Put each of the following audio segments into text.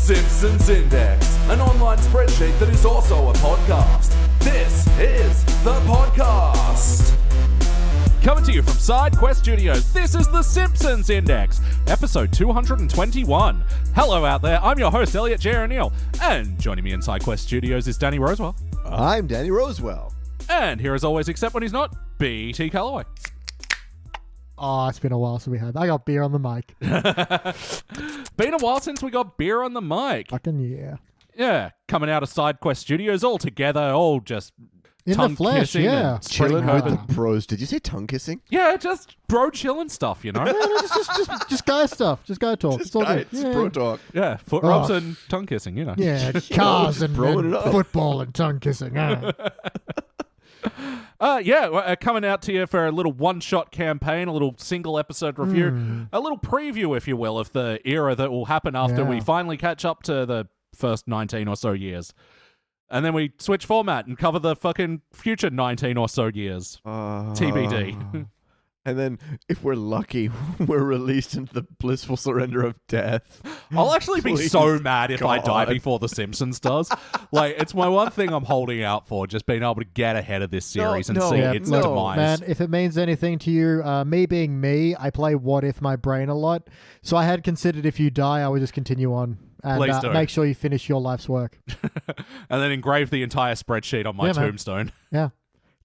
Simpsons Index, an online spreadsheet that is also a podcast. This is the podcast. Coming to you from SideQuest Studios, this is the Simpsons Index, episode 221. Hello out there, I'm your host, Elliot Jay O'Neill, and joining me in SideQuest Studios is Danny Rosewell. I'm Danny Rosewell. And here as always, except when he's not, BT Calloway. Oh, it's been a while since we had that. I got beer on the mic. Been a while since we got beer on the mic. Fucking yeah. Yeah, coming out of SideQuest Studios all together, all just In tongue the flesh, kissing yeah. and spreading Chilling with hope. the bros. Did you say tongue kissing? Yeah, just bro chilling stuff, you know? No, just guy stuff. Just guy talk. It's all good. Just Yeah. bro talk. Yeah, foot rubs and tongue kissing, you know. Yeah, cars and throwing it up. football and tongue kissing. Coming out to you for a little one-shot campaign, a little single episode review, a little preview, if you will, of the era that will happen after we finally catch up to the first 19 or so years. And then we switch format and cover the fucking future 19 or so years. TBD. And then, if we're lucky, we're released into the blissful surrender of death. I'll actually be Please, so mad if I die God. before The Simpsons does. Like, it's my one thing I'm holding out for, just being able to get ahead of this series and see its demise. Man, if it means anything to you, me being me, I play What If My Brain a lot. So I had considered if you die, I would just continue on. And Please do. make sure you finish your life's work. And then engrave the entire spreadsheet on my Yeah, man. tombstone. Yeah.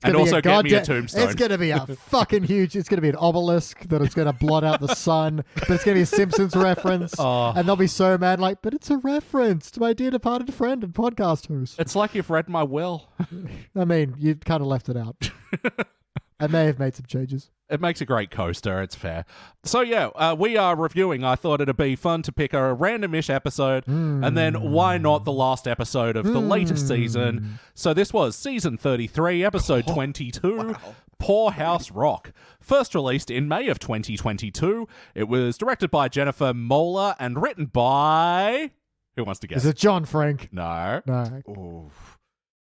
And also get me a tombstone. It's going to be a fucking huge... It's going to be an obelisk that is going to blot out the sun. But it's going to be a Simpsons reference. Oh. And they'll be so mad, like, but it's a reference to my dear departed friend and podcast host. It's like you've read my will. I mean, you kind of left it out. I may have made some changes. It makes a great coaster, it's fair. So we are reviewing. I thought it'd be fun to pick a random-ish episode, and then why not the last episode of the latest season? So this was season 33, episode 22, Poorhouse Rock. First released in May of 2022. It was directed by Jennifer Moeller and written by... Who wants to guess? Is it John Frank? No. No. Oh,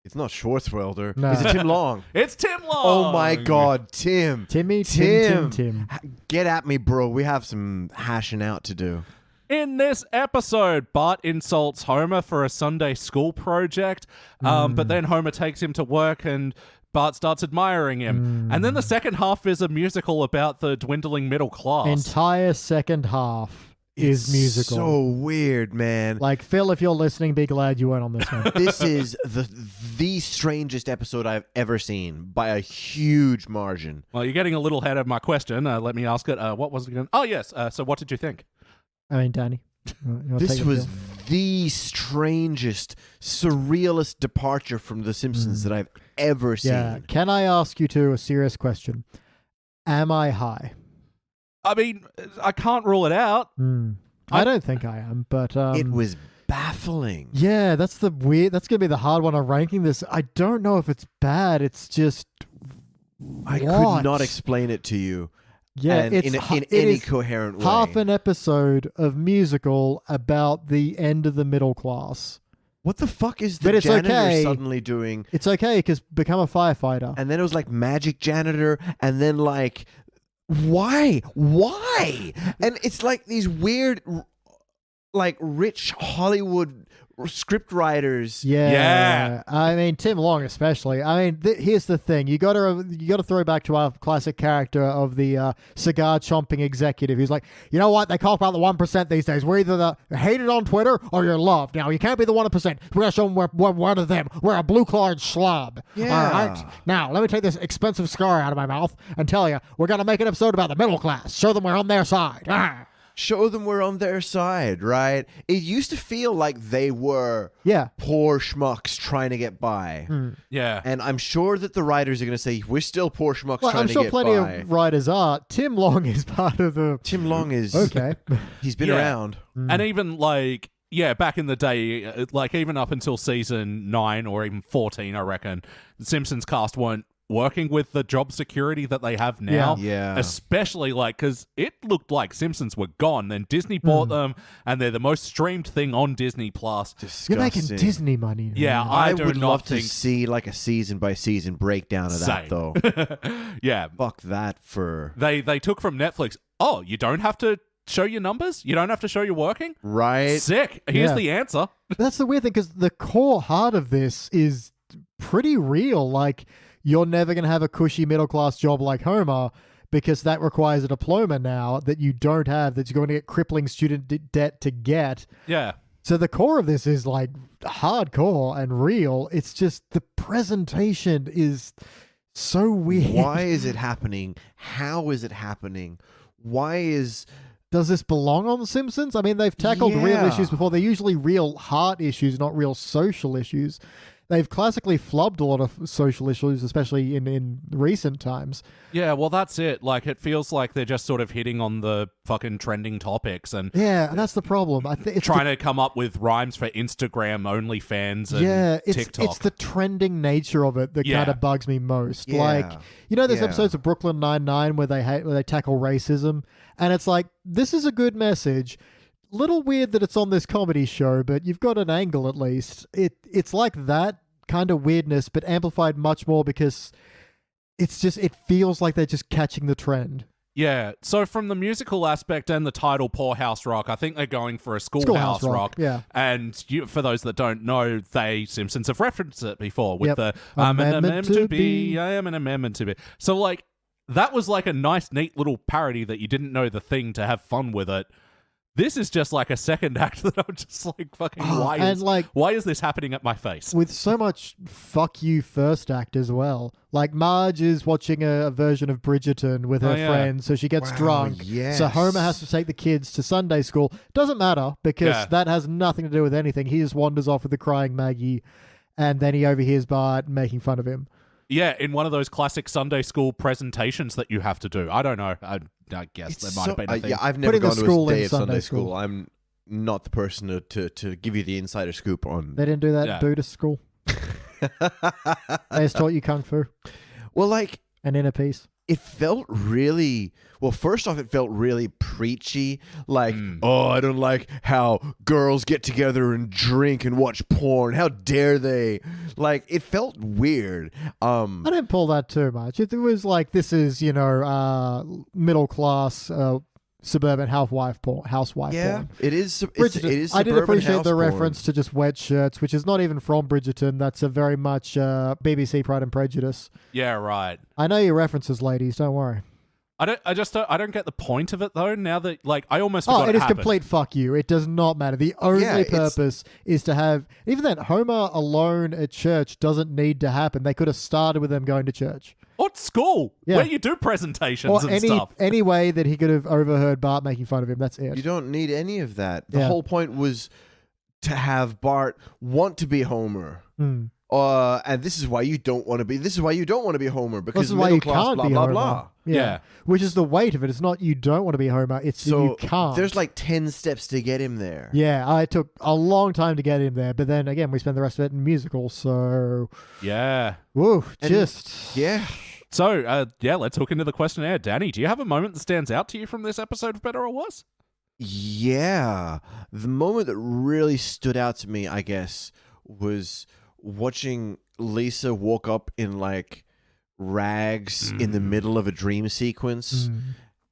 it's not Schwarzwelder. No. Is it Tim Long? It's Tim Long! Oh my God, Tim. Tim. Get at me, bro. We have some hashing out to do. In this episode, Bart insults Homer for a Sunday school project, but then Homer takes him to work and Bart starts admiring him. And then the second half is a musical about the dwindling middle class. Entire second half is musical. So weird, man. Like, Phil, if you're listening, be glad you weren't on this one. This is the strangest episode I've ever seen by a huge margin. Well, you're getting a little ahead of my question. Let me ask it. What was it again? Oh, yes. So what did you think? I mean, Danny. You wanna This take it, was Phil? the strangest, surrealist departure from The Simpsons that I've ever seen. Yeah. Can I ask you a serious question? Am I high? I mean, I can't rule it out. I don't think I am, but It was baffling. yeah, that's gonna be the hard one on ranking this. I don't know if it's bad. It's just I could not explain it to you. Yeah, and it's in any coherent way. half an episode of musical about the end of the middle class. What the fuck is But the it's janitor okay. suddenly doing? It's okay because become a firefighter. And then it was like magic janitor, and then like, why? And it's like these weird, like rich Hollywood script writers. Yeah. I mean, Tim Long especially. I mean, here's the thing: you got to throw back to our classic character of the cigar chomping executive. He's like, you know what? They call about the 1% these days. We're either the hated on Twitter or you're loved. Now you can't be the 1%. We're gonna show them we're one of them. We're a blue-collar slob. Yeah. All right. Now let me take this expensive cigar out of my mouth and tell you, we're gonna make an episode about the middle class. Show them we're on their side. Show them we're on their side, right? It used to feel like they were poor schmucks trying to get by. Yeah. And I'm sure that the writers are going to say, we're still poor schmucks trying I'm to sure get plenty by. of writers are. Tim Long is part of the... Tim Long is... Okay. He's been around. And even like... Yeah, back in the day, like even up until season 9 or even 14, I reckon, the Simpsons cast weren't working with the job security that they have now. Yeah. Especially like, because it looked like Simpsons were gone. Then Disney bought them and they're the most streamed thing on Disney Plus. Disgusting. You're making Disney money. Yeah, I do would not love think... to see like a season by season breakdown of that, Same. though. Yeah. Fuck that for... They took from Netflix, oh, you don't have to show your numbers? You don't have to show you're working? Right. Sick. Here's Yeah. the answer. That's the weird thing, because the core heart of this is pretty real. Like, you're never going to have a cushy middle-class job like Homer, because that requires a diploma now that you don't have, that you're going to get crippling student debt to get. Yeah. So the core of this is like hardcore and real. It's just the presentation is so weird. Why is it happening? How is it happening? Does this belong on The Simpsons? I mean, they've tackled real Yeah. issues before. They're usually real heart issues, not real social issues. They've classically flubbed a lot of social issues, especially in recent times. Yeah, well, that's it. Like, it feels like they're just sort of hitting on the fucking trending topics and Yeah, and that's the problem. I think it's trying to come up with rhymes for Instagram, OnlyFans, and TikTok. It's the trending nature of it that Yeah. kind of bugs me most. Yeah. Like, there's Yeah. episodes of Brooklyn Nine-Nine where they tackle racism, and it's like, this is a good message. Little weird that it's on this comedy show, but you've got an angle at least. It's like that kind of weirdness, but amplified much more because it feels like they're just catching the trend. Yeah, so from the musical aspect and the title Poorhouse Rock, I think they're going for a schoolhouse rock. Yeah. And for those that don't know, Simpsons have referenced it before with Yep. the I'm an Amendment amendment to to be, be. I am an amendment to be. So, like, that was like a nice, neat little parody that you didn't know the thing to have fun with it. This is just like a second act that I'm just like, fucking, why is this happening at my face? With so much fuck you first act as well. Like, Marge is watching a version of Bridgerton with her Oh, yeah. friends, so she gets Wow, drunk. yes. So Homer has to take the kids to Sunday school. Doesn't matter, because Yeah. that has nothing to do with anything. He just wanders off with the crying Maggie, and then he overhears Bart making fun of him. Yeah, in one of those classic Sunday school presentations that you have to do. I don't know. I guess there might have been a thing. yeah, I've never Putting the gone to school a in day of Sunday Sunday school. school. I'm not the person to give you the insider scoop on. They didn't do that Yeah. at Buddhist school. They just taught you Kung Fu Well, like, and inner peace. it felt really first off, it felt really preachy, like, oh, I don't like how girls get together and drink and watch porn, how dare they. Like, it felt weird. I didn't pull that too much. It was like, this is, middle class suburban housewife porn. Yeah, it is. It Bridgerton. is. I did suburban appreciate house the porn. reference to just wet shirts, which is not even from Bridgerton. That's a very much BBC Pride and Prejudice. Yeah, right. I know your references, ladies. Don't worry. I don't get the point of it though. Now that, like, I almost forgot It is happened. complete fuck you. It does not matter. The only Yeah, it's- purpose is to have, even then, Homer alone at church doesn't need to happen. They could have started with them going to church. Or at school, Yeah. where you do presentations Or and stuff. any way that he could have overheard Bart making fun of him. That's it. You don't need any of that. The Yeah. whole point was to have Bart want to be Homer. Hmm. And this is why you don't want to be. This is why you don't want to be Homer, because This is why middle you class, can't blah be blah Homer. blah. Yeah. Which is the weight of it. It's not you don't want to be Homer. It's that So you can't. there's like 10 steps to get him there. Yeah, it took a long time to get him there, but then again, we spent the rest of it in musicals, so Yeah. woo, And- just Yeah. So, let's hook into the questionnaire. Danny, do you have a moment that stands out to you from this episode of Better or Worse? Yeah. The moment that really stood out to me, I guess, was watching Lisa walk up in like rags in the middle of a dream sequence.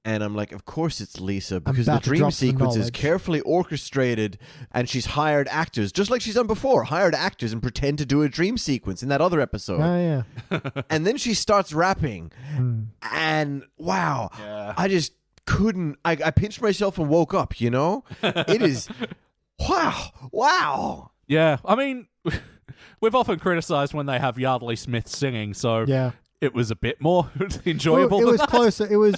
And I'm like, of course it's Lisa, because the about to dream drop some sequence is knowledge. carefully orchestrated, and she's hired actors, just like she's done before, hired actors and pretend to do a dream sequence in that other episode. oh yeah. And then she starts rapping, and wow, I just couldn't. I pinched myself and woke up. It is wow. Yeah, I mean, we've often criticized when they have Yardley Smith singing, so Yeah. it was a bit more enjoyable. It than was that. closer. It was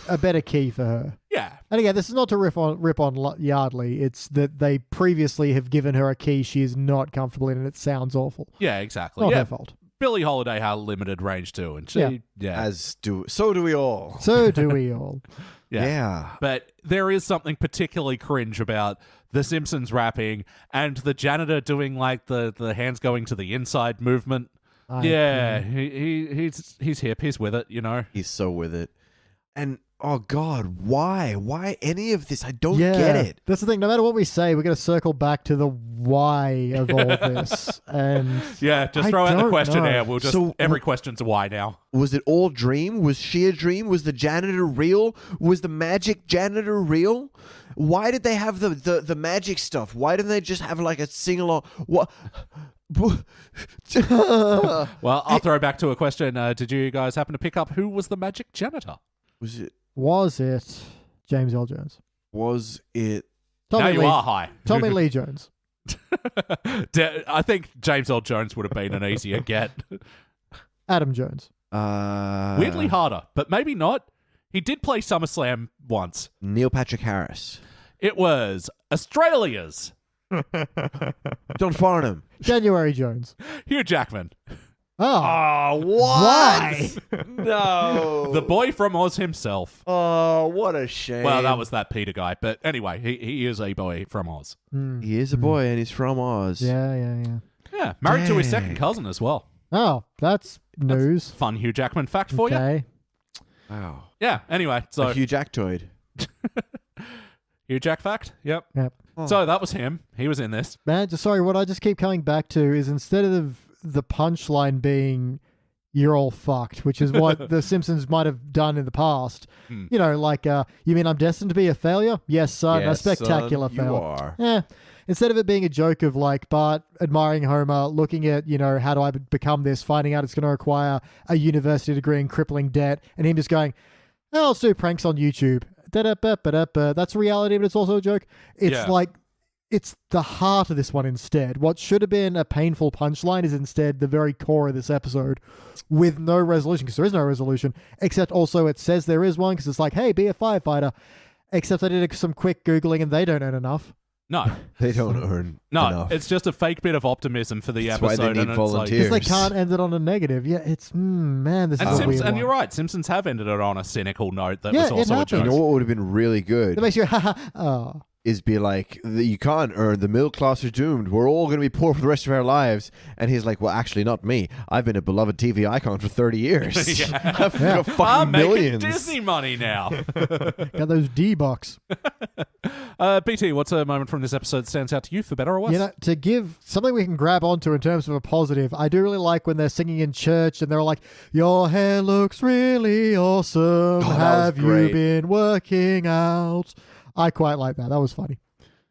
a better key for her. Yeah, And again, this is not to rip on Yardley. It's that they previously have given her a key she is not comfortable in, and it sounds awful. yeah, exactly. Not yeah, her fault. Billie Holiday had limited range too, and she, yeah. So do we all. So do we all. Yeah. But there is something particularly cringe about The Simpsons rapping and the janitor doing like the hands going to the inside movement. I Yeah, agree. he's hip. He's with it, He's so with it. And oh God, why any of this? I don't get it. That's the thing. No matter what we say, we're going to circle back to the why of all this. And Yeah, just I throw out the don't questionnaire. know. We'll just So- every question's a why now. Was it all dream? Was she a dream? Was the janitor real? Was the magic janitor real? Why did they have the magic stuff? Why didn't they just have like a sing-along? What? Well, I'll throw back to a question. Did you guys happen to pick up who was the magic janitor? was it James L. Jones? Was it? Now Tommy you Lee, are high. Tommy Lee Jones. I think James L. Jones would have been an easier get. Adam Jones. Weirdly harder, but maybe not. He did play SummerSlam once. Neil Patrick Harris. It was Australia's Don Farnham. January Jones. Hugh Jackman, Oh. Oh, what? Why? No. the boy from Oz himself. Oh, what a shame. Well, that was that Peter guy, but anyway, he is a boy from Oz. He is a boy and he's from Oz. Yeah. Yeah, married to his Dang. second cousin as well. Oh, that's news. Fun Hugh Jackman fact for you. Okay. Wow. Yeah. Anyway, so A Hugh Jacktoid. Hugh Jack fact. Yep. Yep. So that was him. He was in this. Man, sorry, what I just keep coming back to is instead of the punchline being "you're all fucked," which is what the Simpsons might have done in the past. You know, like, you mean I'm destined to be a failure? Yes, son, a Yes, spectacular son, you failure. are. Yeah. Instead of it being a joke of like Bart admiring Homer, looking at, you know, how do I become this, finding out it's going to require a university degree and crippling debt, and him just going, oh, I'll do pranks on YouTube. Da-da-ba-ba-da-ba. That's reality, but it's also a joke. It's Yeah. like, it's the heart of this one instead. What should have been a painful punchline is instead the very core of this episode with no resolution, because there is no resolution, except also it says there is one, because it's like, hey, be a firefighter. Except I did some quick Googling and they don't earn enough. No, They don't earn no, enough. it's just a fake bit of optimism for the That's why episode. they need and volunteers. Because they can't end it on a negative. Yeah, it's, man, this And, is a weird and one. you're right, Simpsons have ended it on a cynical note that Yeah, was it also a happened. joke. You know what would have been really good? It makes you, oh. Is be like, you can't earn, the middle class are doomed, we're all going to be poor for the rest of our lives. And he's like, well, actually not me, I've been a beloved TV icon for 30 years. I've got fucking I'm millions. making Disney money now. Got those D-bucks. BT, what's a moment from this episode that stands out to you for better or worse? You know, to give something we can grab onto in terms of a positive, I do really like when they're singing in church and they're like, your hair looks really awesome. that was Have you great. been working out? I quite like that. That was funny.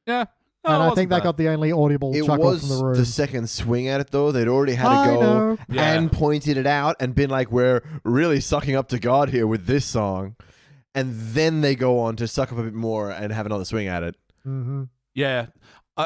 Yeah. No, And it I wasn't think that bad. got the only audible It chuckle was from the room. the second swing at it, though. They'd already had I to go know. Yeah. and pointed it out and been like, we're really sucking up to God here with this song. And then they go on to suck up a bit more and have another swing at it. Mm-hmm. Yeah.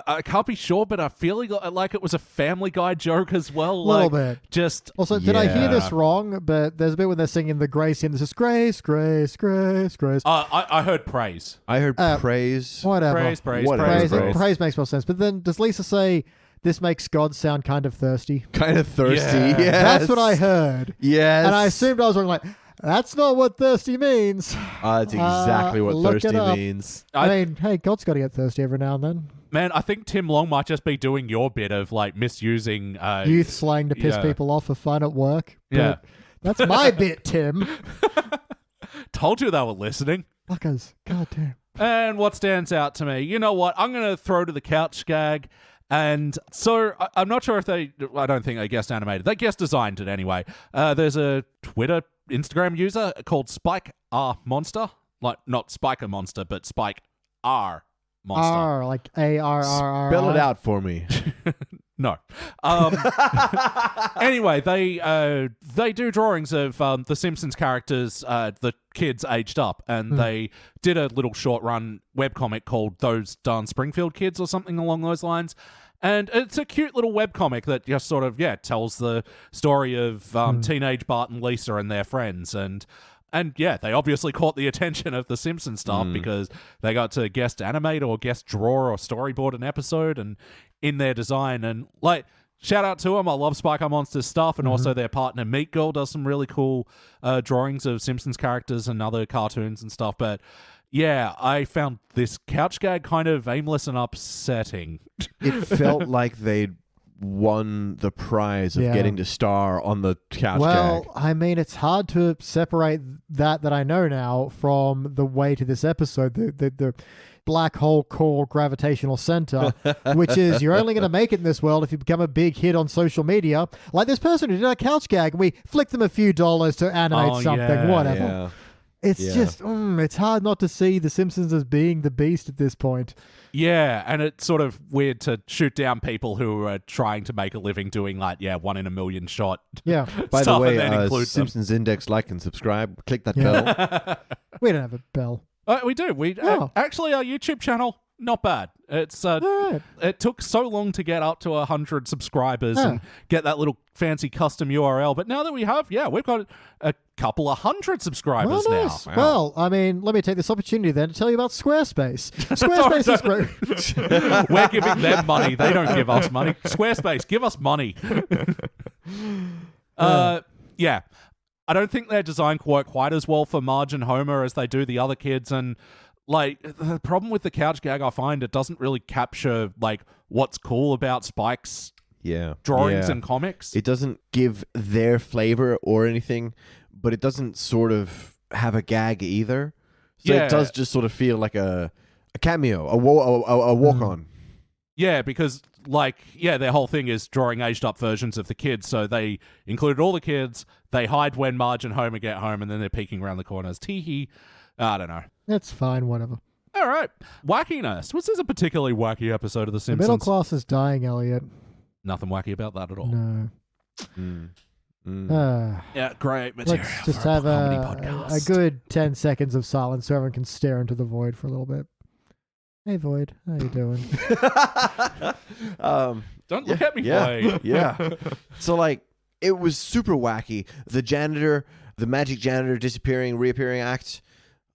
I can't be sure, but I feel like it was a Family Guy joke as well. A little like, bit. Just Also, did I hear Yeah. this wrong? But there's a bit when they're singing the grace hymn. This is grace, grace, grace, grace. I heard praise. I heard Uh, praise. Whatever. Praise. Whatever. Praise. Praise, praise makes more sense. But then does Lisa say this makes God sound kind of thirsty? Kind of thirsty. Yeah. Yes. That's what I heard. Yes. And I assumed I was wrong. Like, that's not what thirsty means. That's exactly what look it thirsty up. means. I mean, hey, God's got to get thirsty every now and then. Man, I think Tim Long might just be doing your bit of like misusing Youth slang to piss yeah. people off for fun at work. But Yeah. That's my bit, Tim. Told you they were listening. Fuckers. God damn. And what stands out to me, you know what? I'm going to throw to the couch gag. And so I'm not sure if I don't think they guest animated. They guest designed it anyway. There's a Twitter, Instagram user called Spike R Monster. Like, not Spiker Monster, but Spike R Monster. R, like A-R-R-R. Spell it out for me. No. Anyway, they do drawings of the Simpsons characters, the kids aged up, and they did a little short run webcomic called Those Darn Springfield Kids or something along those lines. And it's a cute little webcomic that just sort of, tells the story of teenage Bart and Lisa and their friends. And yeah, they obviously caught the attention of the Simpsons staff because they got to guest animate or guest draw or storyboard an episode and in their design. And like, shout out to them. I love Spiker Monster's stuff. And also their partner Meat Girl does some really cool drawings of Simpsons characters and other cartoons and stuff. But yeah, I found this couch gag kind of aimless and upsetting. It felt like they'd won the prize of Yeah. getting to star on the couch Well, gag. I mean, it's hard to separate that I know now from the way to this episode, the black hole core gravitational center, which is you're only going to make it in this world if you become a big hit on social media. Like this person who did a couch gag, and we flicked them a few dollars to animate something, yeah, whatever. Yeah. It's Yeah. just, it's hard not to see The Simpsons as being the beast at this point. Yeah, and it's sort of weird to shoot down people who are trying to make a living doing 1 in a million shot. Yeah. By the stuff way, and then include them. Simpsons Index, like and subscribe. Click that Yeah. bell. We don't have a bell. We do. Oh. Actually, our YouTube channel, not bad. It's All right. It took so long to get up to 100 subscribers Huh. and get that little fancy custom URL. But now that we have, we've got a couple of hundred subscribers Well, nice. now. Well, I mean, let me take this opportunity then to tell you about Squarespace. Squarespace is great. We're giving them money. They don't give us money. Squarespace, give us money. Yeah. I don't think their design work quite as well for Marge and Homer as they do the other kids. And, the problem with the couch gag, I find it doesn't really capture, what's cool about Spike's Yeah. drawings Yeah. and comics. It doesn't give their flavor or anything, but it doesn't sort of have a gag either. So Yeah. it does just sort of feel like a cameo, a walk-on. Yeah, because their whole thing is drawing aged up versions of the kids. So they included all the kids. They hide when Marge and Homer get home, and then they're peeking around the corners. Tee-hee. I don't know. That's fine, whatever. All right. Wackiness. Was this a particularly wacky episode of The The Simpsons? middle class is dying, Elliot. Nothing wacky about that at all. No. Mm. Yeah, great material. Let's just for have comedy a podcast. good 10 seconds of silence so everyone can stare into the void for a little bit. Hey, Void. How you doing? Don't look at me, yeah, Void. yeah. So it was super wacky. The magic janitor disappearing, reappearing act.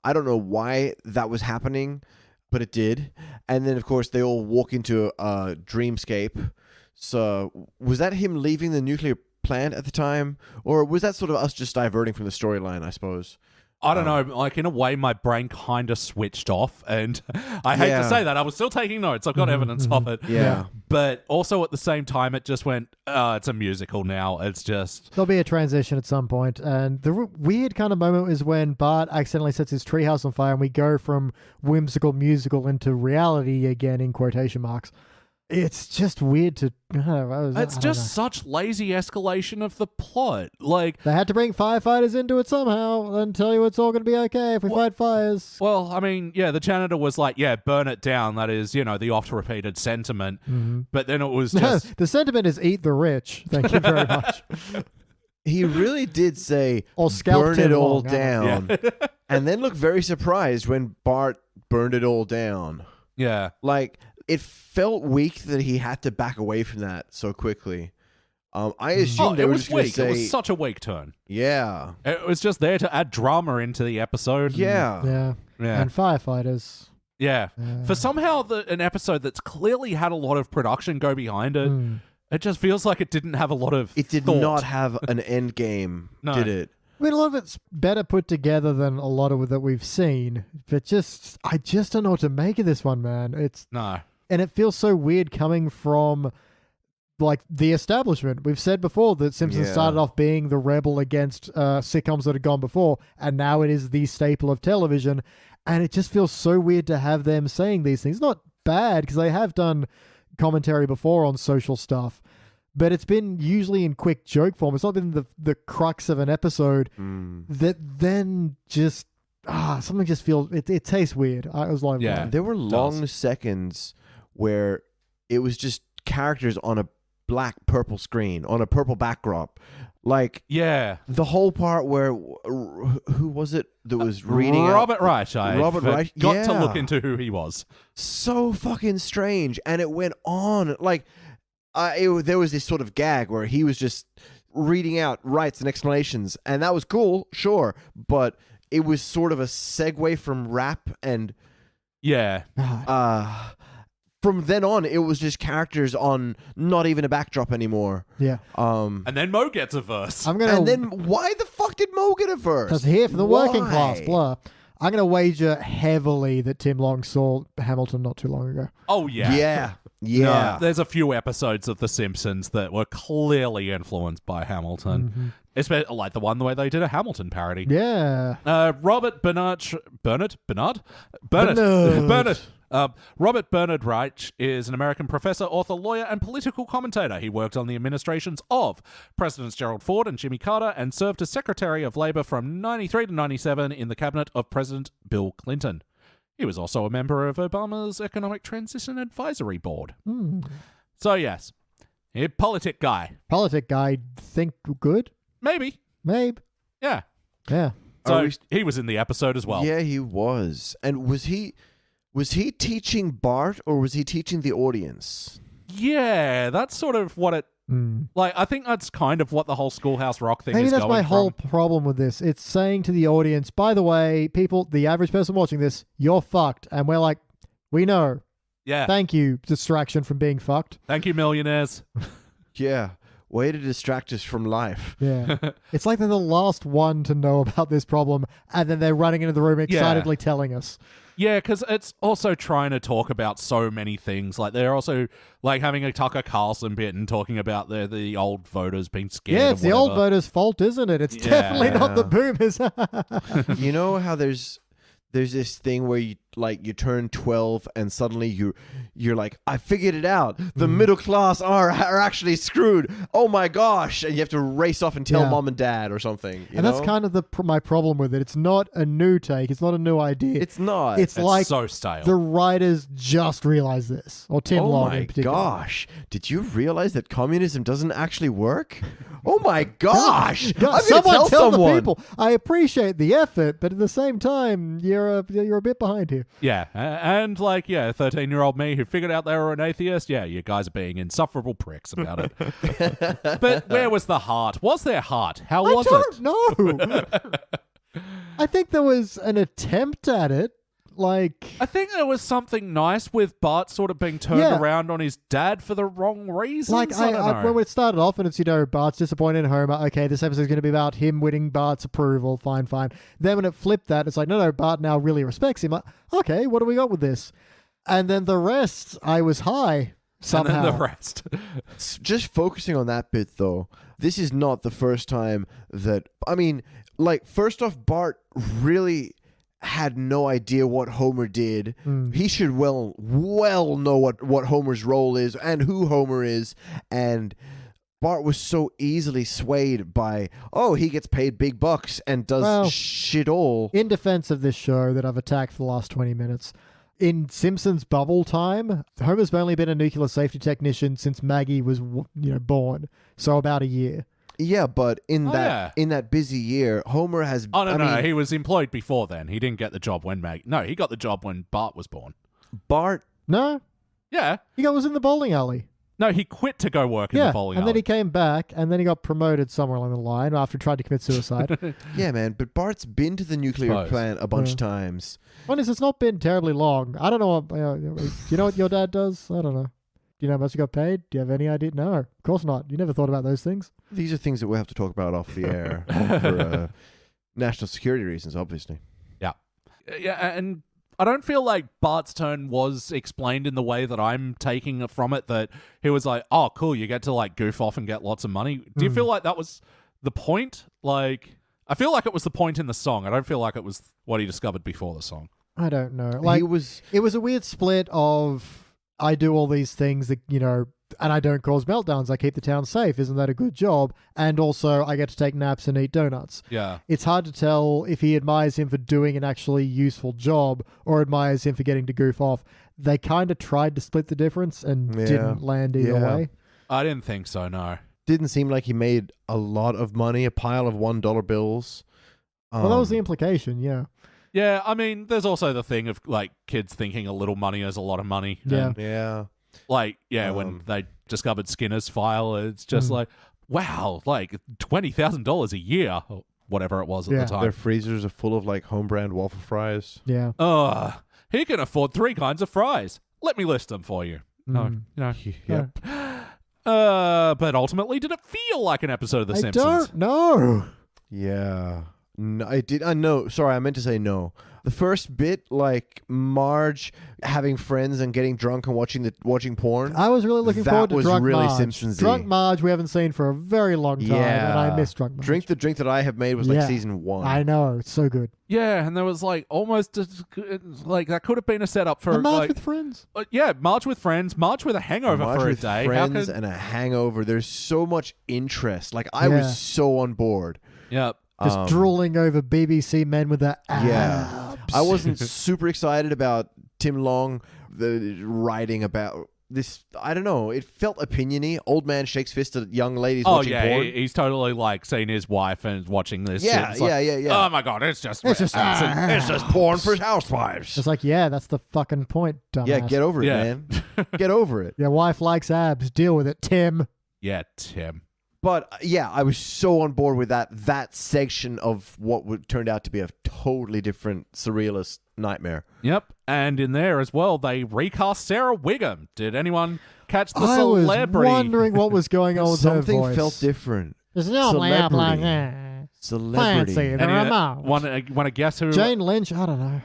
I don't know why that was happening, but it did. And then of course they all walk into a dreamscape. So was that him leaving the nuclear plant at the time, or was that sort of us just diverting from the storyline? I suppose. I don't know. In a way, my brain kind of switched off, and I hate to say that. I was still taking notes. I've got evidence of it. Yeah. But also at the same time, it just went, it's a musical now. It's just... There'll be a transition at some point, and the weird kind of moment is when Bart accidentally sets his treehouse on fire, and we go from whimsical musical into reality again, in quotation marks. It's just weird to... It's just such lazy escalation of the plot. They had to bring firefighters into it somehow and tell you it's all going to be okay if we fight fires. Well, I mean, the janitor was like, burn it down. That is, the oft-repeated sentiment. Mm-hmm. But then it was No, just... the sentiment is eat the rich. Thank you very much. He really did say, Or scalp burn Tim it all Long, down. And then looked very surprised when Bart burned it all down. Yeah. It felt weak that he had to back away from that so quickly. I assumed they it were was just going to weak. say... It was such a weak turn. Yeah. It was just there to add drama into the episode. Yeah. Yeah. Yeah. And firefighters. Yeah. For somehow an episode that's clearly had a lot of production go behind it, it just feels like it didn't have a lot of It did thought. not have an end game, No. did it? I mean, a lot of it's better put together than a lot of it that we've seen. But I just don't know what to make of this one, man. No. And it feels so weird coming from the establishment. We've said before that Simpsons Yeah. started off being the rebel against sitcoms that had gone before, and now it is the staple of television. And it just feels so weird to have them saying these things. Not bad, because they have done commentary before on social stuff, but it's been usually in quick joke form. It's not been the crux of an episode that then just something just feels it tastes weird. I was like, Yeah. There were long seconds where it was just characters on a black-purple screen, on a purple backdrop. Yeah. The whole part where, who was it that was reading out? Robert Reich. Robert Reich, Got to yeah. look into who he was. So fucking strange. And it went on. There was this sort of gag where he was just reading out rights and explanations. And that was cool, sure. But it was sort of a segue from rap and... Yeah. From then on, it was just characters on not even a backdrop anymore. yeah. And then Mo gets a verse. I'm gonna And then why the fuck did Mo get a verse? Because here for the working Why? class, blah. I'm going to wager heavily that Tim Long saw Hamilton not too long ago. Oh, yeah. Yeah. Yeah. No, there's a few episodes of The Simpsons that were clearly influenced by Hamilton. Especially like the one where they did a Hamilton parody. Yeah. Robert Bernard Robert Bernard Reich is an American professor, author, lawyer, and political commentator. He worked on the administrations of Presidents Gerald Ford and Jimmy Carter and served as Secretary of Labor from 93 to 97 in the cabinet of President Bill Clinton. He was also a member of Obama's Economic Transition Advisory Board. So, yes, a politic guy. Politic guy, think good? Maybe. Maybe. Yeah. Yeah. So he was in the episode as well. Yeah, he was. And was he teaching Bart or was he teaching the audience? Yeah, that's sort of what it... Like, I think that's kind of what the whole Schoolhouse Rock thing Maybe is that's going my from. whole problem with this. It's saying to the audience, by the way, people, the average person watching this, you're fucked. And we're like, we know. Yeah. Thank you, distraction from being fucked. Thank you, millionaires. Yeah. Way to distract us from life. Yeah. It's like they're the last one to know about this problem, and then they're running into the room excitedly telling us. Yeah, because it's also trying to talk about so many things. Like, they're also, like, having a Tucker Carlson bit and talking about the old voters being scared Yeah, of it's the old whatever. voters' fault, isn't it? It's definitely not the boomers. You know how there's this thing where you turn 12 and suddenly you're like, I figured it out. The middle class are actually screwed. Oh my gosh. And you have to race off and tell mom and dad or something. You know? That's kind of my problem with it. It's not a new take. It's not a new idea. It's not. It's like so stale. the writers just realized this. Or Tim Oh Long my in particular. gosh. Did you realize that communism doesn't actually work? Oh my gosh. God, I'm gonna someone tell someone. the people. I appreciate the effort, but at the same time, you're a bit behind here. Yeah, and like, 13-year-old me who figured out they were an atheist, you guys are being insufferable pricks about it. But where was the heart? Was there heart? How was it? I don't know. I think there was an attempt at it. Like, I think there was something nice with Bart sort of being turned around on his dad for the wrong reasons. like I don't know. when it started off and it's, Bart's disappointed in Homer. Okay, this episode's going to be about him winning Bart's approval. Fine. Then when it flipped that, it's like, no, Bart now really respects him. Like, okay, what do we got with this? And then the rest, I was high somehow. And then the rest. Just focusing on that bit, though, this is not the first time that... I mean, like, first off, Bart really had no idea what Homer did. He should well know what Homer's role is and who Homer is. And Bart was so easily swayed by, he gets paid big bucks and does shit all. In defense of this show that I've attacked for the last 20 minutes, in Simpsons bubble time, Homer's only been a nuclear safety technician since Maggie was, born. So about a year. Yeah, but in that busy year, Homer has... Oh, no, he was employed before then. He didn't get the job when he got the job when Bart was born. Bart... No. Yeah. He was in the bowling alley. No, he quit to go work in the bowling alley. And then he came back, and then he got promoted somewhere along the line after he tried to commit suicide. Yeah, man, but Bart's been to the nuclear plant a bunch of times. One is, it's not been terribly long. I don't know. Do you know what your dad does? I don't know. Do you know how much he got paid? Do you have any idea? No, of course not. You never thought about those things. These are things that we'll have to talk about off the air for national security reasons, obviously. Yeah. Yeah, and I don't feel like Bart's turn was explained in the way that I'm taking it from it, that he was like, oh, cool, you get to like goof off and get lots of money. Do you feel like that was the point? Like, I feel like it was the point in the song. I don't feel like it was what he discovered before the song. I don't know. Like, it was a weird split of... I do all these things that, and I don't cause meltdowns. I keep the town safe. Isn't that a good job? And also, I get to take naps and eat donuts. Yeah. It's hard to tell if he admires him for doing an actually useful job or admires him for getting to goof off. They kind of tried to split the difference and didn't land either way. I didn't think so, no. Didn't seem like he made a lot of money, a pile of $1 bills. Well, that was the implication, yeah. Yeah, I mean, there's also the thing of, like, kids thinking a little money is a lot of money. Yeah. And, yeah. like, when they discovered Skinner's file, it's just like, wow, like, $20,000 a year, or whatever it was at the time. Their freezers are full of, like, home-brand waffle fries. Yeah. He can afford 3 kinds of fries. Let me list them for you. No. Yep. But ultimately, did it feel like an episode of The Simpsons? I don't know. Yeah. No, I did. Sorry, I meant to say no. The first bit, like Marge having friends and getting drunk and watching porn. I was really looking forward to was Drunk really Marge. Simpsons-y. Drunk Marge we haven't seen for a very long time, and I miss Drunk Marge. Drink the Drink That I Have Made was like season 1. I know, it's so good. Yeah, and there was like almost like that could have been a setup for A Marge like with friends. Marge with friends, Marge with a hangover Marge for a with day. friends and a hangover. There's so much interest. Like I was so on board. Yep. Just drooling over BBC men with their abs. Yeah. I wasn't super excited about Tim Long writing about this. I don't know. It felt opiniony. Old man shakes fist at young ladies watching porn. He's totally like seen his wife and watching this. Yeah, shit. It's like, yeah. Oh my god, it's just It's just porn for housewives. It's like, yeah, that's the fucking point, dumbass. Yeah, get over it, man. Get over it. Your wife likes abs. Deal with it, Tim. Yeah, Tim. But yeah, I was so on board with that section of what turned out to be a totally different surrealist nightmare. Yep, and in there as well, they recast Sarah Wiggum. Did anyone catch the I celebrity? was wondering what was going on with her Something voice. felt different. There's no Celebrity. Fancy the And remote. want to guess who? Jane Lynch, I don't know.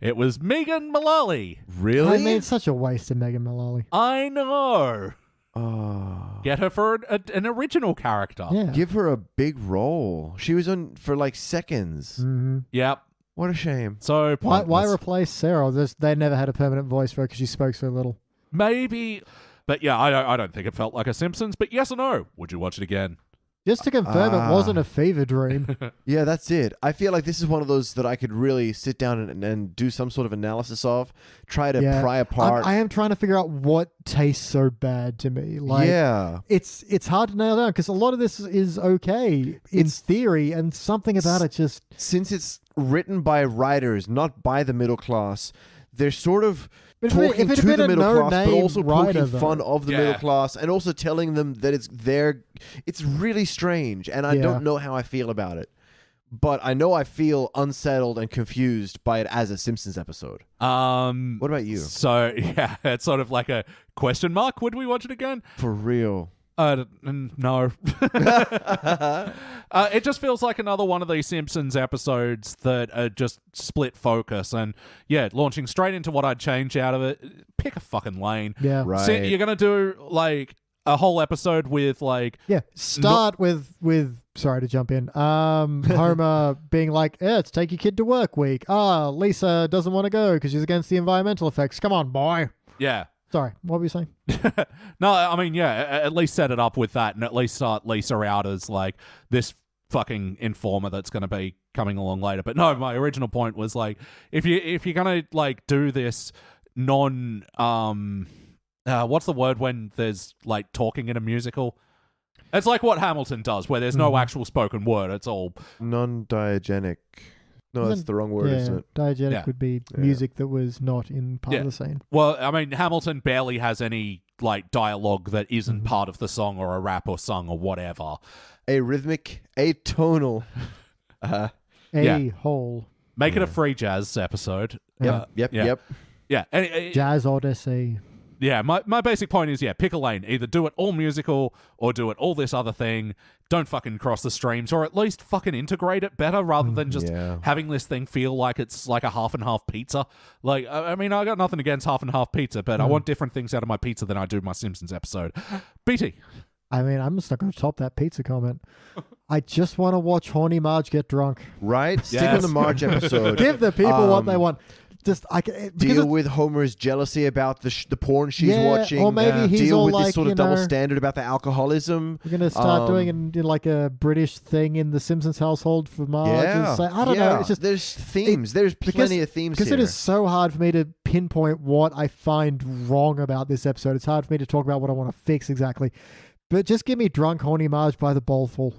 It was Megan Mullally. Really? I mean, such a waste of Megan Mullally. I know. Oh. Get her for an original character. Yeah. Give her a big role. She was on for like seconds. Mm-hmm. Yep. What a shame. So Why pointless. replace Sarah? They never had a permanent voice for her because she spoke so little. Maybe, but yeah, I don't think it felt like a Simpsons. But yes or no? Would you watch it again? Just to confirm, it wasn't a fever dream. Yeah, that's it. I feel like this is one of those that I could really sit down and do some sort of analysis of, try to pry apart. I am trying to figure out what tastes so bad to me. Like, yeah. it's hard to nail down because a lot of this is okay in theory, and something about it just... Since it's written by writers, not by the middle class, they're sort of But talking if it to had the been a middle class, but no-name also writer, poking fun of the Yeah. middle class, and also telling them that it's their. It's really strange, and I Yeah. don't know how I feel about it. But I know I feel unsettled and confused by it as a Simpsons episode. What about you? So yeah, it's sort of like a question mark. Would we watch it again? For real. No. It just feels like another one of these Simpsons episodes that are just split focus and, yeah, launching straight into what I'd change out of it. Pick a fucking lane. Yeah. Right. So you're going to do, like, a whole episode with, like... Yeah. Start with sorry to jump in. Homer being like, yeah, it's take your kid to work week. Lisa doesn't want to go because she's against the environmental effects. Come on, boy. Yeah. Sorry, what were you saying? No, I mean, yeah, at least set it up with that and at least start Lisa out as, like, this fucking informer that's going to be coming along later. But no, my original point was, like, if you're going to, like, do this what's the word when there's, like, talking in a musical? It's like what Hamilton does, where there's no actual spoken word. It's all... Non-diegenic. No, that's the wrong word, isn't it? Diegetic would be music that was not in part of the scene. Well, I mean, Hamilton barely has any, like, dialogue that isn't part of the song or a rap or song or whatever. Arrhythmic, atonal. Hole. Make it a free jazz episode. Yep. Yeah. Jazz Odyssey. Yeah, my basic point is, pick a lane. Either do it all musical or do it all this other thing. Don't fucking cross the streams, or at least fucking integrate it better rather than just having this thing feel like it's like a half and half pizza. Like, I mean, I got nothing against half and half pizza, but I want different things out of my pizza than I do my Simpsons episode. BT. I mean, I'm just not going to top that pizza comment. I just want to watch Horny Marge get drunk. Right? Stick on the Marge episode. Give the people what they want. Just deal with Homer's jealousy about the porn she's watching. Or maybe he's deal all with like, this sort of double standard about the alcoholism. We're gonna start doing like a British thing in the Simpsons household for Marge. Yeah, I don't know. It's just there's themes. There's plenty of themes because here. it is so hard for me to pinpoint what I find wrong about this episode. It's hard for me to talk about what I want to fix exactly. But just give me drunk Horny Marge by the bowlful.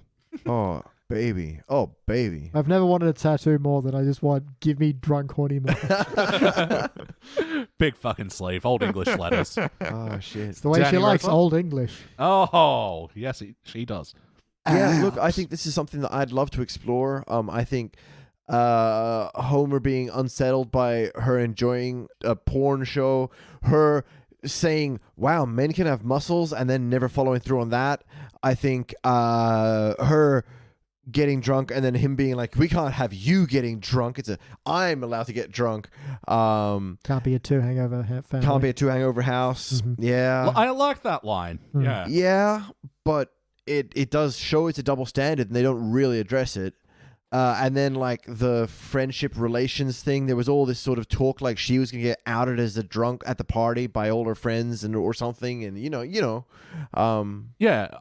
Oh. Baby. Oh, baby. I've never wanted a tattoo more than I just want, give me drunk Horny Marge. Big fucking sleeve. Old English letters. Oh, shit. It's the way she likes Old English. Oh, yes, she does. Yeah, look, I think this is something that I'd love to explore. I think Homer being unsettled by her enjoying a porn show, her saying, wow, men can have muscles, and then never following through on that. I think her getting drunk, and then him being like, "We can't have you getting drunk. I'm allowed to get drunk. Can't be a 2 hangover family. Can't be a 2 hangover house." Yeah, I like that line. Yeah. yeah, but it does show it's a double standard, and they don't really address it. And then like the friendship relations thing, there was all this sort of talk like she was gonna get outed as a drunk at the party by all her friends or something, and Yeah,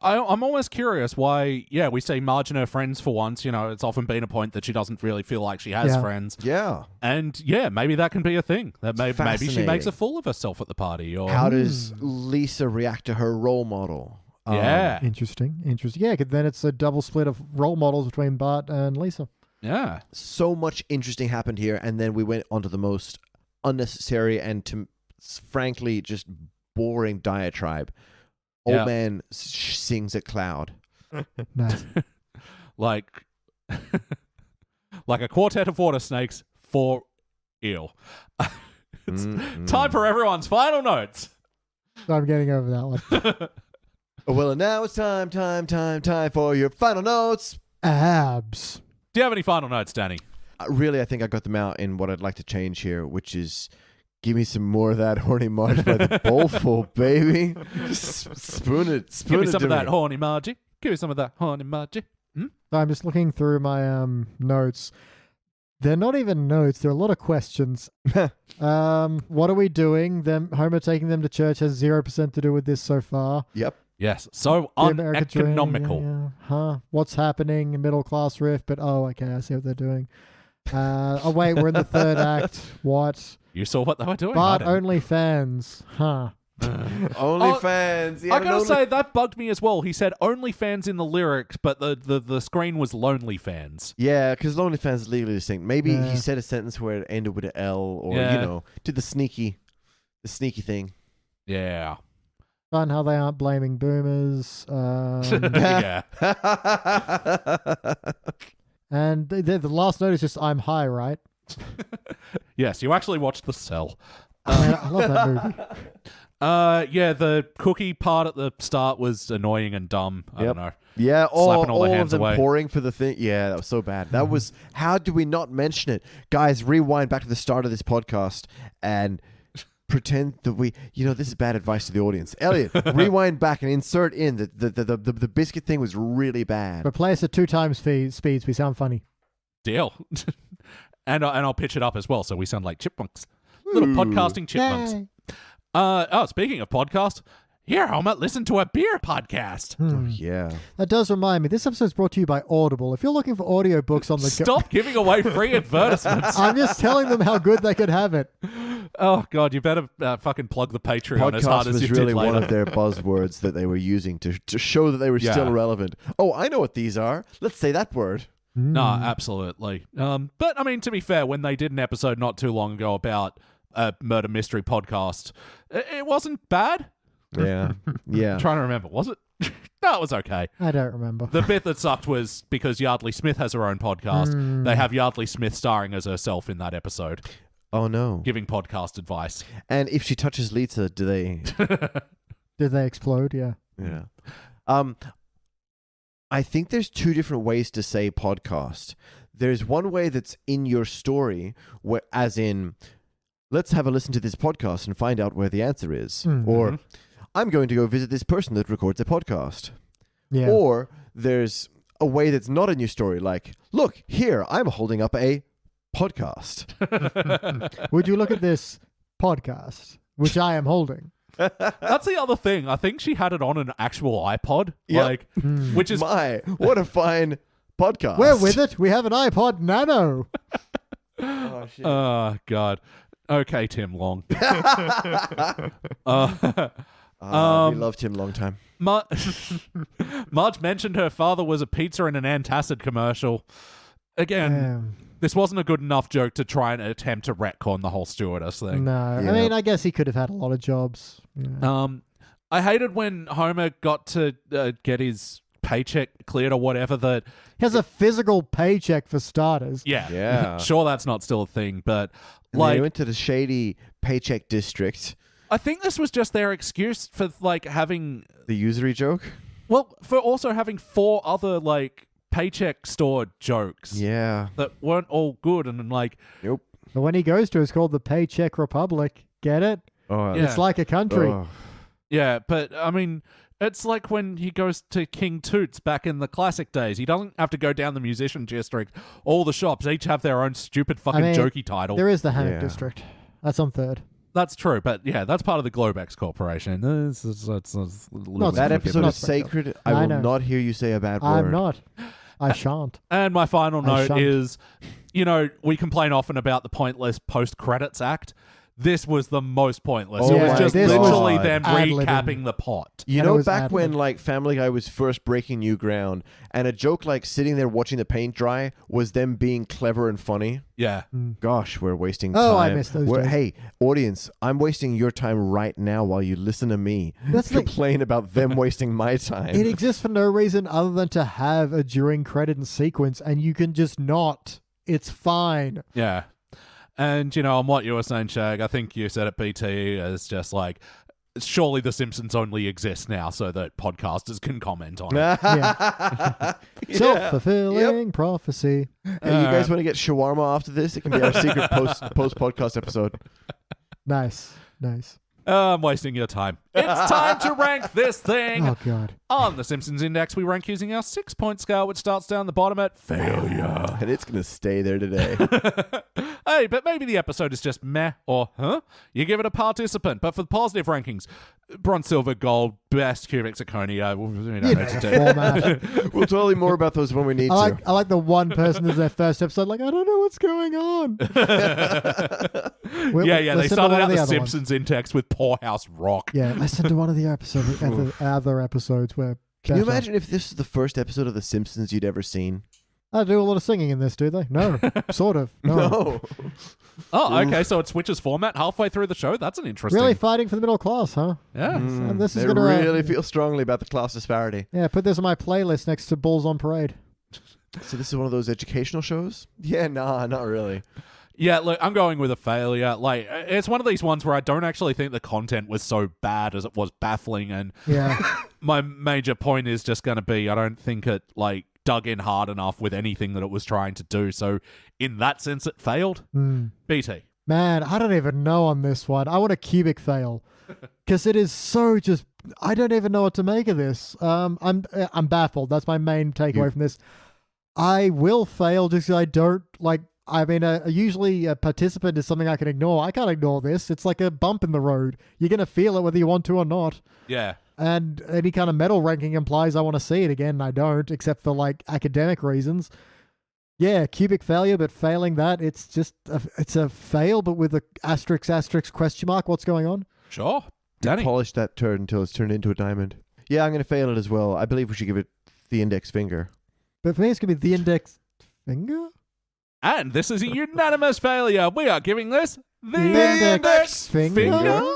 I'm almost curious why, we say Marge and her friends for once. It's often been a point that she doesn't really feel like she has friends. Yeah. And maybe that can be a thing. That maybe she makes a fool of herself at the party. Or how does Lisa react to her role model? Yeah. Interesting. Yeah, 'cause then it's a double split of role models between Bart and Lisa. Yeah. So much interesting happened here, and then we went on to the most unnecessary and frankly just boring diatribe. Old man sings at Cloud. Nice. like a quartet of water snakes for eel. It's time for everyone's final notes. I'm getting over that one. Well, and now it's time for your final notes. Abs. Do you have any final notes, Danny? Really, I think I got them out in what I'd like to change here, which is give me some more of that horny Marge by the bowlful, baby. Just spoon it. Give me some of that horny Margie. Give me some of that horny Margie. I'm just looking through my notes. They're not even notes. There are a lot of questions. What are we doing? Homer taking them to church has 0% to do with this so far. Yep. Yes, so The American dream, uneconomical. yeah. Huh? What's happening? Middle class rift, but okay, I see what they're doing. Oh wait, we're in the third act. What? You saw what they were doing? Bart OnlyFans. Huh? OnlyFans. Yeah, I gotta say, that bugged me as well. He said OnlyFans in the lyrics, but the screen was Lonely Fans. Yeah, because OnlyFans is legally distinct. Maybe he said a sentence where it ended with an L, or did the sneaky thing. Yeah. Fun how they aren't blaming boomers. Yeah. And the last note is just I'm high, right? Yes, you actually watched The Cell. Man, I love that movie. Yeah, the cookie part at the start was annoying and dumb. I don't know. Yeah, Slapping all the of hands them away. pouring for the thing. Yeah, that was so bad. That was, how do we not mention it? Guys, rewind back to the start of this podcast and pretend that this is bad advice to the audience. Elliot, rewind back and insert in that the biscuit thing was really bad. But play us at 2 times speeds. We sound funny. Deal. and I'll pitch it up as well, so we sound like chipmunks. Little podcasting chipmunks. Yay. Speaking of podcast, here, Homer, listen to a beer podcast. Yeah. That does remind me. This episode's brought to you by Audible. If you're looking for audiobooks on the Stop giving away free advertisements. I'm just telling them how good they could have it. Oh, God, you better fucking plug the Patreon as hard Podcast as was you really did later. one of their buzzwords that they were using to show that they were still relevant. Oh, I know what these are. Let's say that word. No, absolutely. But, I mean, to be fair, when they did an episode not too long ago about a murder mystery podcast, it wasn't bad. Yeah. Yeah. I'm trying to remember. Was it? No, it was okay. I don't remember. The bit that sucked was because Yardley Smith has her own podcast. They have Yardley Smith starring as herself in that episode, Oh, no. giving podcast advice. And if she touches Lisa, do they... Did they explode? Yeah. Yeah. I think there's 2 different ways to say podcast. There's one way that's in your story, where, as in, let's have a listen to this podcast and find out where the answer is. Or, I'm going to go visit this person that records a podcast. Yeah. Or there's a way that's not in your story, like, look, here, I'm holding up a podcast. Would you look at this podcast, which I am holding? That's the other thing. I think she had it on an actual iPod, Yep. which is What a fine podcast. We're with it. We have an iPod Nano. Oh, shit. Oh, God. Okay, Tim Long. We loved him long time. Marge mentioned her father was a pizza and an antacid commercial. Again, this wasn't a good enough joke to try and attempt to retcon the whole stewardess thing. No. Yeah. I mean, I guess he could have had a lot of jobs. Yeah. I hated when Homer got to get his paycheck cleared or whatever. That He has a physical paycheck for starters. Yeah. Sure, that's not still a thing, but And then he went to the shady paycheck district. I think this was just their excuse for having The usury joke? for also having 4 other paycheck store jokes Yeah. that weren't all good, and like, Nope. The one he goes to is called the Paycheck Republic. Get it? Oh, Yeah. It's like a country. oh. yeah, but I mean, it's like when he goes to King Toots back in the classic days. He doesn't have to go down the musician district. All the shops each have their own stupid fucking jokey title. There is the Hammock Yeah. District. That's on 3rd. That's true, but yeah, that's part of the Globex Corporation. That episode Not is sacred. I I will know. not hear you say a bad word. I'm not. I shan't. And my final I note shan't. is, we complain often about the pointless post-credits act. This was the most pointless. Oh It was my just this was literally them ad-libbing. recapping the pot. You And it know, was back ad-lib. when like Family Guy was first breaking new ground, and a joke like sitting there watching the paint dry was them being clever and funny. Yeah. Gosh, we're wasting time. Oh, I miss those days. Hey, audience, I'm wasting your time right now while you listen to me That's the thing. complain about them wasting my time. It exists for no reason other than to have a during credit and sequence, and you can just not. It's fine. Yeah. And, on what you were saying, Shag, I think you said it, BT, as just like, surely The Simpsons only exists now so that podcasters can comment on it. Yeah. Self-fulfilling prophecy. Hey, you guys want to get shawarma after this? It can be our secret post podcast episode. Nice. I'm wasting your time. It's time to rank this thing. Oh, God. On the Simpsons Index, we rank using our 6-point scale, which starts down the bottom at failure. And it's going to stay there today. Hey, but maybe the episode is just meh or huh? You give it a participant. But for the positive rankings, bronze, silver, gold, best, cubic, zirconia. We don't know what to do. Format. We'll tell you more about those when we need to. I like the one person in their first episode, like, I don't know what's going on. Yeah, they Listen to started one out of the other ones. Simpsons Index with Poorhouse Rock. Yeah, listen to one of the other episodes where. Can you better. imagine if this is the first episode of The Simpsons you'd ever seen? I do a lot of singing in this, do they? No, sort of. No. Oh, okay, so it switches format halfway through the show? That's an interesting... Really fighting for the middle class, huh? Yeah. And this is They gonna really feel strongly about the class disparity. Yeah, put this on my playlist next to Bulls on Parade. So this is one of those educational shows? Yeah, nah, not really. Yeah, look, I'm going with a failure. Like, it's one of these ones where I don't actually think the content was so bad as it was baffling, and Yeah. my major point is just going to be I don't think it, dug in hard enough with anything that it was trying to do. So, in that sense, it failed. BT. Man, I don't even know on this one. I want a cubic fail. Because it is so just... I don't even know what to make of this. I'm baffled. That's my main takeaway from this. I will fail just because I don't, usually a participant is something I can ignore. I can't ignore this. It's like a bump in the road. You're going to feel it whether you want to or not. Yeah. And any kind of medal ranking implies I want to see it again, and I don't, except for, academic reasons. Yeah, cubic failure, but failing that, it's just... it's a fail, but with a asterisk question mark. What's going on? Sure. Danny. Polish that turd until it's turned into a diamond. Yeah, I'm going to fail it as well. I believe we should give it the index finger. But for me, it's going to be the index finger? And this is a unanimous failure. We are giving this the index finger?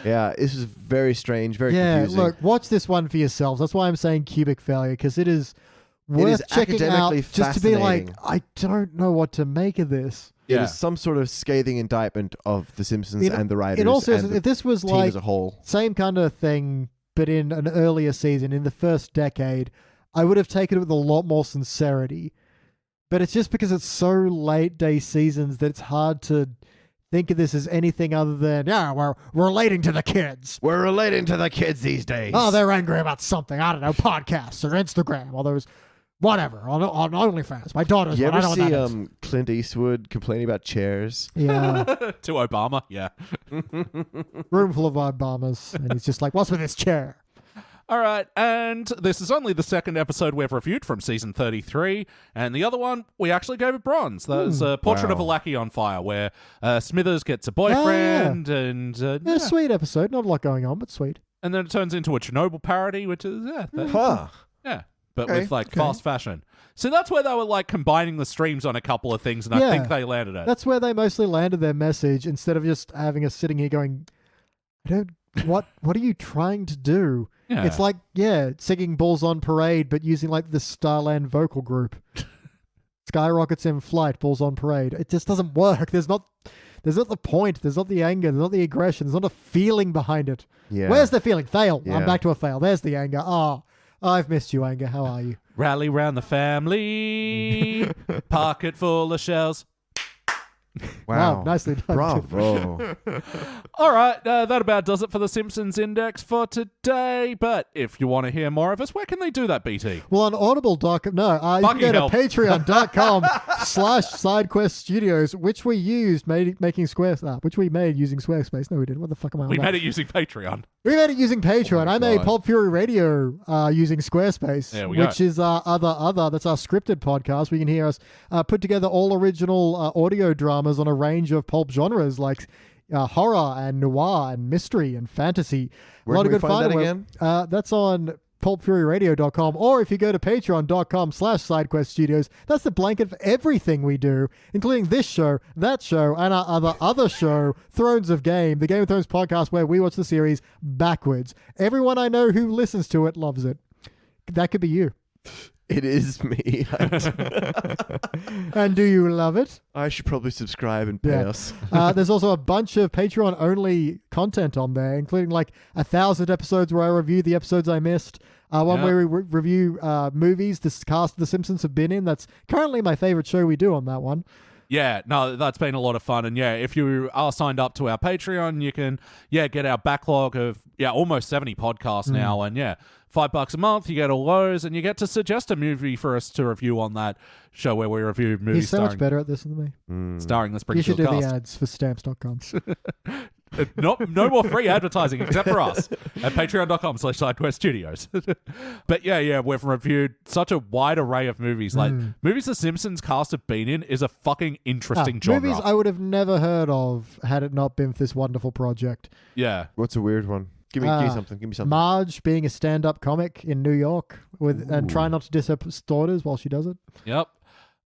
Yeah, this is very strange, very Yeah, confusing. look, watch this one for yourselves. That's why I'm saying cubic failure, because it is worth is checking out academically just to be like, fascinating. I don't know what to make of this. It Yeah. is some sort of scathing indictment of The Simpsons and the writers It also, and the if this was team like as a whole. same kind of thing, but in an earlier season, in the first decade, I would have taken it with a lot more sincerity. But it's just because it's so late day seasons that it's hard to think of this as anything other than, yeah, we're relating to the kids. We're relating to the kids these days. Oh, they're angry about something. I don't know, podcasts or Instagram or those, whatever, on OnlyFans. My daughter's You one. I ever know what that see is. Clint Eastwood complaining about chairs? Yeah, to Obama. Yeah. room full of Obamas. And he's just like, what's with this chair? All right, and this is only the second episode we've reviewed from season 33, and the other one we actually gave it bronze. That's a Portrait of a Wow. Lackey on Fire, where Smithers gets a boyfriend, and Yeah, sweet episode. Not a lot going on, but sweet. and then it turns into a Chernobyl parody, which is Huh. yeah, but Okay, with fast fashion. So that's where they were combining the streams on a couple of things, and I Yeah. think they landed it. That's where they mostly landed their message instead of just having us sitting here going, what are you trying to do? Yeah. It's like, singing Bulls on Parade, but using the Starland vocal group. Skyrockets in flight, Bulls on Parade. It just doesn't work. There's not the point. There's not the anger. There's not the aggression. There's not a feeling behind it. Yeah. Where's the feeling? Fail. Yeah. I'm back to a fail. There's the anger. Oh, I've missed you, anger. How are you? Rally round the family. Pocket full of shells. Wow, nicely done. Bravo. All right, that about does it for the Simpsons Index for today. But if you want to hear more of us, where can they do that, BT? Well, on audible.com, no, you can go to patreon.com/SideQuest Studios, which we used making Squarespace, which we made using Squarespace. No, we didn't. What the fuck am I on We about? made it using Patreon. We made it using Patreon. I made God. Pulp Fury Radio using Squarespace, There we go. which is our other. That's our scripted podcast. We can hear us put together all original audio dramas on a range of pulp genres like horror and noir and mystery and fantasy. Where a lot can of we good find fun. that again? That's on pulpfuryradio.com, or if you go to patreon.com/SideQuest Studios, that's the blanket for everything we do, including this show, that show, and our other show, Thrones of Game, the Game of Thrones podcast where we watch the series backwards. Everyone I know who listens to it loves it. That could be you. It is me. And do you love it? I should probably subscribe and pay Yeah. us. There's also a bunch of Patreon-only content on there, including like 1,000 episodes where I review the episodes I missed. One where we review movies this cast of The Simpsons have been in. That's currently my favorite show we do on that one. Yeah, no, that's been a lot of fun. And yeah, if you are signed up to our Patreon, you can, get our backlog of, almost 70 podcasts now. And $5 a month, you get all those, and you get to suggest a movie for us to review on that show where we review movies He's so much better at this than me. starring the You should Springfield do the cast. ads for stamps.com. No more free advertising except for us at patreon.com/SideQuest Studios. But we've reviewed such a wide array of movies. Like movies the Simpsons cast have been in is a fucking interesting genre. Movies I would have never heard of had it not been for this wonderful project. Yeah. What's a weird one? Give me something. Give me something. Marge being a stand-up comic in New York and trying not to diss her daughters while she does it. Yep.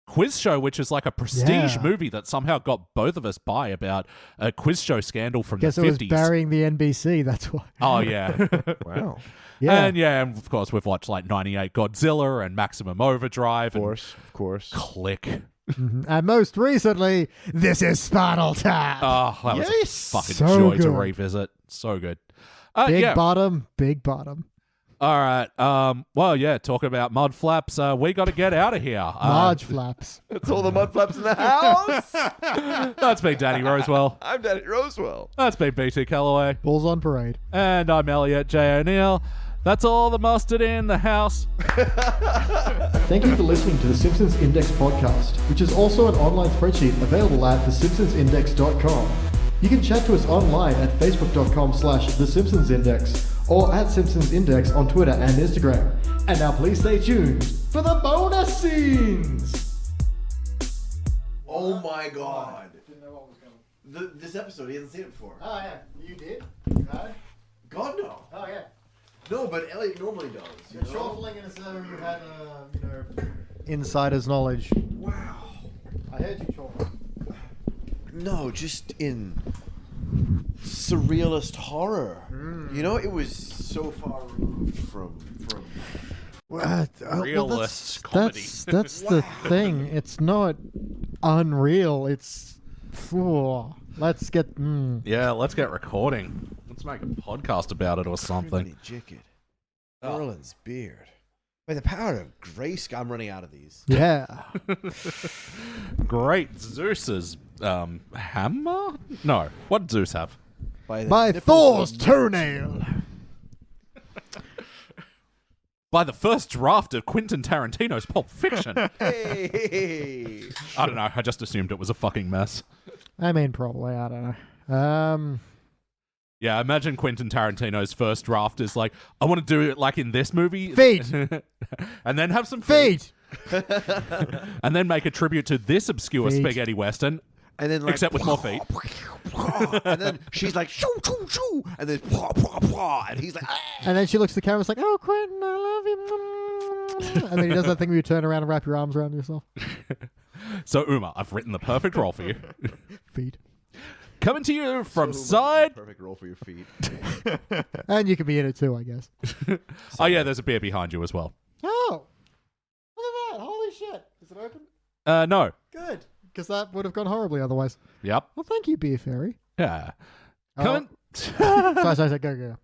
Quiz Show, which is like a prestige Yeah. movie that somehow got both of us by about a quiz show scandal from Guess the it was 50s. burying the NBC, that's why. Oh, yeah. Wow. Yeah. And of course, we've watched like 98 Godzilla and Maximum Overdrive. Of course. And Click. And most recently, This Is Spinal Tap. Oh, that was a Yes. fucking So joy to good. revisit. So good. Big bottom, big bottom. All right. Talking about mud flaps, we got to get out of here. Marge flaps. It's all the mud flaps in the house. That's been Danny Rosewell. I'm Danny Rosewell. That's been BT Calloway. Bulls on parade. And I'm Elliot Jay O'Neill. That's all the mustard in the house. Thank you for listening to the Simpsons Index podcast, which is also an online spreadsheet available at thesimpsonsindex.com. You can chat to us online at facebook.com/thesimpsonsindex or at Simpsons Index on Twitter and Instagram. And now please stay tuned for the bonus scenes! Oh my God. Didn't know what was going This episode, he hasn't seen it before. Oh yeah, you did? God, no. Oh yeah. No, but Elliot normally does. You know? Shuffling in as though you had, insider's knowledge. Wow. I heard you chortling. No, just in surrealist horror. You know, it was so far removed from Realist comedy. That's the thing. It's not unreal. It's. Let's get. Yeah, let's get recording. Let's make a podcast about it or something. Jacket. Merlin's beard. By the power of grace, I'm running out of these. Yeah. Great. Zeus's hammer? No. What did Zeus have? By By nipples Thor's of- toenail. By the first draft of Quentin Tarantino's Pulp Fiction. Hey. I don't know. I just assumed it was a fucking mess. I mean, probably. I don't know. Yeah, imagine Quentin Tarantino's first draft is like, I want to do it like in this movie. Feet. And then have some feet. Feet. And then make a tribute to this obscure Feet. spaghetti western, And then, like, except with more feet. and then she's like, shoo, shoo, shoo. And then, pwah, pwah, pwah. And he's like, ah. And then she looks at the camera and is like, oh, Quentin, I love you. And then he does that thing where you turn around and wrap your arms around yourself. So, Uma, I've written the perfect role for you. Feet. Coming to you from So side. perfect role for your feet. And you can be in it too, I guess. Oh, yeah, there's a beer behind you as well. Oh. Look at that. Holy shit. Is it open? No. Good. Because that would have gone horribly otherwise. Yep. Well, thank you, Beer Fairy. Yeah. Oh. Coming. Sorry, go.